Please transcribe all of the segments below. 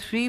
3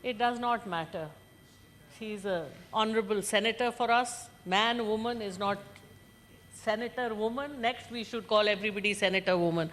It does not matter. She is an honorable senator for us. Man, woman is not senator woman. Next we should call everybody senator woman.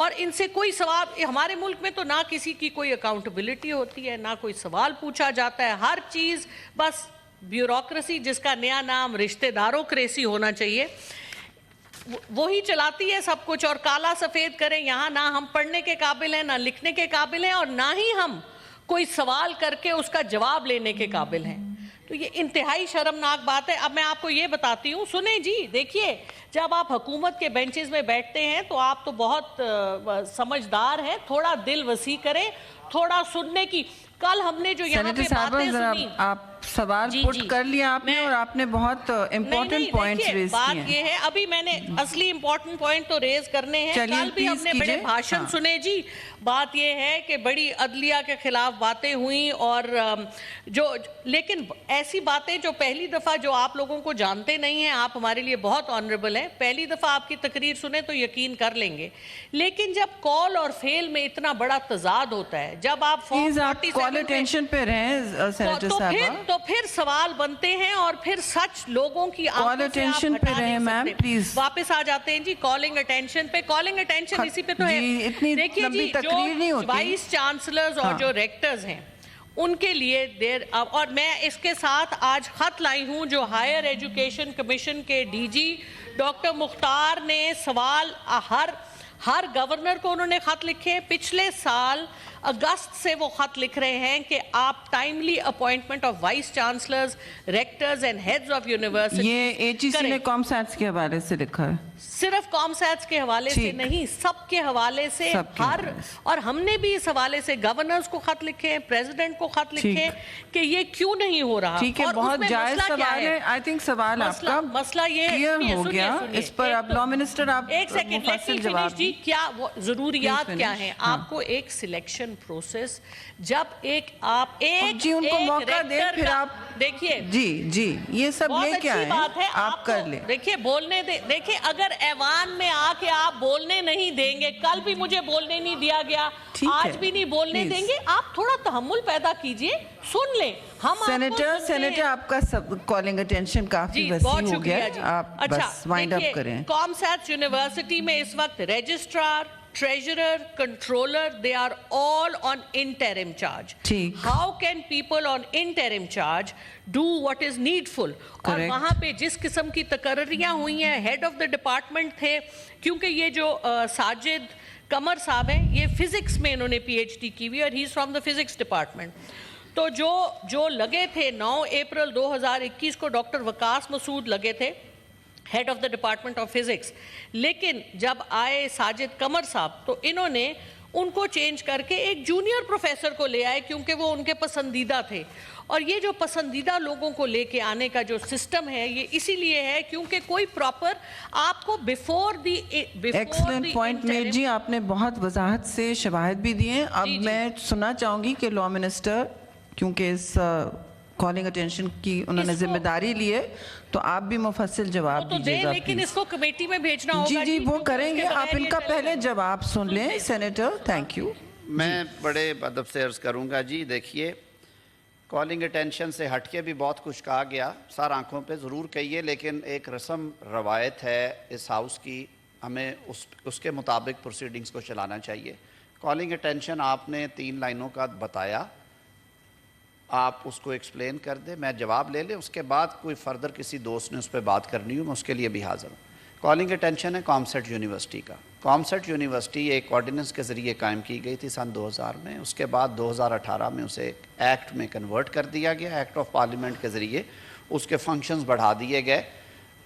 اور ان سے کوئی سوال، ہمارے ملک میں تو نہ کسی کی کوئی اکاؤنٹیبلٹی ہوتی ہے، نہ کوئی سوال پوچھا جاتا ہے، ہر چیز بس بیوروکریسی، جس کا نیا نام رشتہ داروکریسی ہونا چاہیے، وہی چلاتی ہے سب کچھ، اور کالا سفید کریں، یہاں نہ ہم پڑھنے کے قابل ہیں، نہ لکھنے کے قابل ہیں، اور نہ ہی ہم کوئی سوال کر کے اس کا جواب لینے کے قابل ہیں. تو یہ انتہائی شرمناک بات ہے. اب میں آپ کو یہ بتاتی ہوں، سنیں جی، دیکھیے، جب آپ حکومت کے بینچز میں بیٹھتے ہیں تو آپ تو بہت سمجھدار ہیں، تھوڑا دل وسیع کریں، تھوڑا سننے کی. کل ہم نے جو یہاں پہ باتیں سنی، آپ سوال پٹ کر لیا آپ نے، اور آپ نے بہت امپورٹنٹ پوائنٹس ریز کیے ہیں. بات یہ ہے، ابھی میں نے اصلی امپورٹنٹ پوائنٹ تو ریز کرنے ہیں، کل بھی ہم نے بڑے بھاشن سنے جی. بات یہ ہے کہ بڑی عدلیہ کے خلاف باتیں ہوئیں، اور لیکن ایسی باتیں جو پہلی دفعہ، جو آپ لوگوں کو جانتے نہیں ہیں، آپ ہمارے لیے بہت آنریبل ہیں، پہلی دفعہ آپ کی تقریر سنیں تو یقین کر لیں گے. لیکن جب کال اور فیل میں اتنا بڑا تضاد ہوتا ہے، جب آپ کال اٹینشن پہ رہیں سینیٹر صاحبہ، تو پھر سوال بنتے ہیں، اور پھر سچ لوگوں کی کال اٹینشن پہ رہیں میم پلیز. واپس آ جاتے ہیں جی کالنگ اٹینشن پہ. کالنگ اٹینشن اسی پہ تو ہے. اتنی لمبی تقریر نہیں ہوتی. وائس چانسلرز اور جو ریکٹرز ہیں ان کے لیے اور میں اس کے ساتھ آج خط لائی ہوں جو ہائر ایجوکیشن کمیشن کے ڈی جی ڈاکٹر مختار نے سوال ہر گورنر کو انہوں نے خط لکھے. پچھلے سال اگست سے وہ خط لکھ رہے ہیں کہ آپ timely appointment of vice chancellors, rectors and heads of university. یہ AGC نے کامسیٹس کے حوالے سے لکھا ہے، صرف کامسیٹس کے حوالے سے نہیں، سب کے حوالے سے. اور ہم نے بھی اس حوالے سے گورنرز کو خط لکھے ہیں، پریزیڈنٹ کو خط لکھے کہ یہ کیوں نہیں ہو رہا. ٹھیک ہے، بہت جائز سوال ہے. آئی تھنک سوال آپ کا مسئلہ یہ کلیئر ہو گیا. اس پر اب لا منسٹر آپ ایک سیکنڈ مفصل جواب جی. کیا ضروریات کیا ہیں؟ آپ کو ایک سلیکشن پروسیس، جب آپ جی ان کو موقع دیں، پھر آپ دیکھیے جی یہ سب لے کے آئیں، آپ کر لیں. دیکھیے بولنے دیں. دیکھیے اگر ایوان میں آ کے آپ بولنے نہیں دیں گے، کل بھی مجھے بولنے نہیں دیا گیا، آج بھی نہیں بولنے دیں گے، آپ تھوڑا تحمل پیدا کیجئے، سن لیں. ہم سینیٹر آپ کا سب کالنگ اٹینشن کافی وسیع ہو گیا، آپ بس وائنڈ اپ کریں. کامسیٹس یونیورسٹی میں اس وقت registrar, treasurer, controller, they are all on interim charge. How can people on interim charge do what is needful? اور وہاں پہ جس قسم کی تقرریاں ہوئی ہیں، ہیڈ آف دا ڈپارٹمنٹ تھے، کیونکہ یہ جو ساجد قمر صاحب ہیں، یہ فزکس میں انہوں نے PhD کی ہوئی، اور he is from the physics department. تو جو لگے تھے 9 اپریل 2021 کو ڈاکٹر وکاس مسعود لگے تھے، head of the department of physics. لیکن جب آئے ساجد قمر صاحب تو انہوں نے ان کو چینج کر کے ایک جونیئر پروفیسر کو لے آئے، کیونکہ وہ ان کے پسندیدہ تھے. اور یہ جو پسندیدہ لوگوں کو لے کے آنے کا جو سسٹم ہے، یہ اسی لیے ہے کیونکہ کوئی پراپر آپ کو ایکسلنٹ پوائنٹ میڈ جی. آپ نے بہت وضاحت سے شواہد بھی دیے. اب میں سننا چاہوں گی کہ لا منسٹر، کیونکہ اس کالنگ اٹینشن کی انہوں نے ذمہ داری لی ہے، تو آپ بھی مفصل جواب دیجیے گا. لیکن اس کو کمیٹی میں بھیجنا ہوگا. جی وہ کریں گے. آپ ان کا پہلے جواب سن لیں سینیٹر. Thank you. میں بڑے ادب سے عرض کروں گا جی. دیکھیے، کالنگ اٹینشن سے ہٹ کے بھی بہت کچھ کہا گیا، سر آنکھوں پہ ضرور کہیے، لیکن ایک رسم روایت ہے اس ہاؤس کی، ہمیں اس کے مطابق پروسیڈنگز کو چلانا چاہیے. کالنگ اٹینشن آپ نے 3 لائنوں کا بتایا، آپ اس کو ایکسپلین کر دیں، میں جواب لے لیں، اس کے بعد کوئی فردر کسی دوست نے اس پہ بات کرنی ہو، میں اس کے لیے بھی حاضر ہوں. کالنگ اٹینشن ہے کامسیٹ یونیورسٹی کا. کامسیٹ یونیورسٹی ایک آرڈیننس کے ذریعے قائم کی گئی تھی سن 2000 میں. اس کے بعد 2018 میں اسے ایک ایکٹ میں کنورٹ کر دیا گیا، ایکٹ آف پارلیمنٹ کے ذریعے اس کے فنکشنز بڑھا دیے گئے.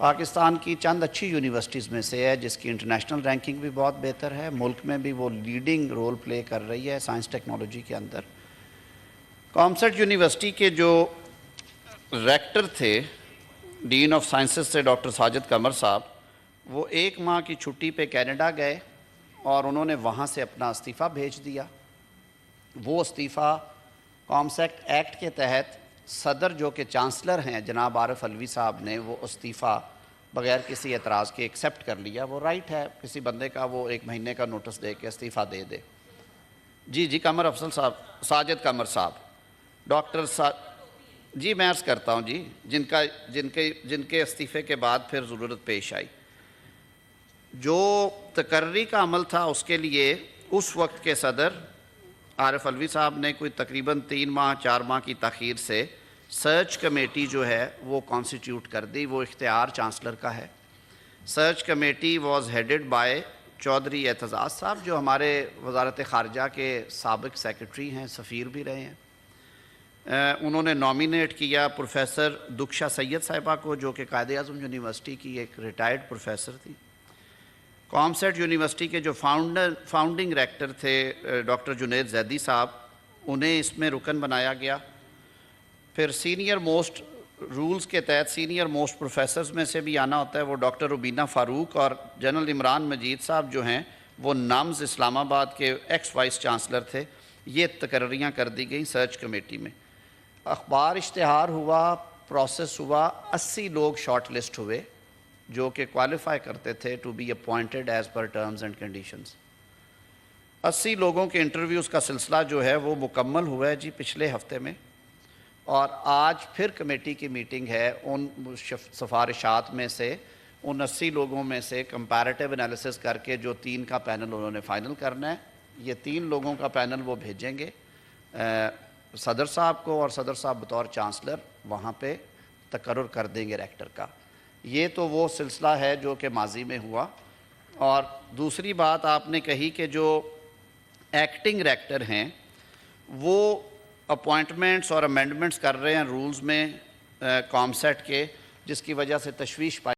پاکستان کی چند اچھی یونیورسٹیز میں سے ہے، جس کی انٹرنیشنل رینکنگ بھی بہت بہتر ہے، ملک میں بھی وہ لیڈنگ رول پلے کر رہی ہے سائنس ٹیکنالوجی کے اندر. کامسیٹ یونیورسٹی کے جو ریکٹر تھے، ڈین آف سائنسز سے ڈاکٹر ساجد قمر صاحب، وہ 1 ماہ کی چھٹی پہ کینیڈا گئے اور انہوں نے وہاں سے اپنا استعفیٰ بھیج دیا. وہ استعفیٰ کامسیٹ ایکٹ کے تحت صدر جو کہ چانسلر ہیں جناب عارف علوی صاحب نے وہ استعفیٰ بغیر کسی اعتراض کے ایکسیپٹ کر لیا. وہ رائٹ ہے کسی بندے کا، وہ 1 مہینے کا نوٹس دے کے استعفیٰ دے دے. جی قمر افضل صاحب، ساجد قمر صاحب، ڈاکٹر جی میں عرض کرتا ہوں جی، جن کے استعفے کے بعد پھر ضرورت پیش آئی. جو تقرری کا عمل تھا اس کے لیے اس وقت کے صدر عارف علوی صاحب نے کوئی تقریباً 3 ماہ 4 ماہ کی تاخیر سے سرچ کمیٹی جو ہے وہ کانسٹیٹیوٹ کر دی. وہ اختیار چانسلر کا ہے. Search committee was headed by Chaudhry Aitzaz صاحب جو ہمارے وزارت خارجہ کے سابق سیکرٹری ہیں, سفیر بھی رہے ہیں. انہوں نے نامینیٹ کیا پروفیسر دکشا سید صاحبہ کو جو کہ قائد اعظم یونیورسٹی کی ایک ریٹائرڈ پروفیسر تھی. کامسیٹ یونیورسٹی کے جو فاؤنڈنگ ریکٹر تھے ڈاکٹر جنید زیدی صاحب, انہیں اس میں رکن بنایا گیا. پھر سینئر موسٹ رولز کے تحت سینئر موسٹ پروفیسرز میں سے بھی آنا ہوتا ہے. وہ ڈاکٹر ربینہ فاروق اور جنرل عمران مجید صاحب جو ہیں وہ نامز اسلام آباد کے ایکس وائس چانسلر تھے. یہ تقرریاں کر دی گئیں سرچ کمیٹی میں. اخبار اشتہار ہوا, پروسیس ہوا, 80 لوگ شارٹ لسٹ ہوئے جو کہ کوالیفائی کرتے تھے to be appointed as per terms and conditions. 80 لوگوں کے انٹرویوز کا سلسلہ جو ہے وہ مکمل ہوا ہے جی پچھلے ہفتے میں, اور آج پھر کمیٹی کی میٹنگ ہے. ان سفارشات میں سے ان 80 لوگوں میں سے کمپیریٹیو انالیسس کر کے جو 3 کا پینل انہوں نے فائنل کرنا ہے. یہ 3 لوگوں کا پینل وہ بھیجیں گے صدر صاحب کو, اور صدر صاحب بطور چانسلر وہاں پہ تقرر کر دیں گے ریکٹر کا. یہ تو وہ سلسلہ ہے جو کہ ماضی میں ہوا. اور دوسری بات آپ نے کہی کہ جو ایکٹنگ ریکٹر ہیں وہ اپوائنٹمنٹس اور امینڈمنٹس کر رہے ہیں رولز میں کامسیٹ کے, جس کی وجہ سے تشویش پائی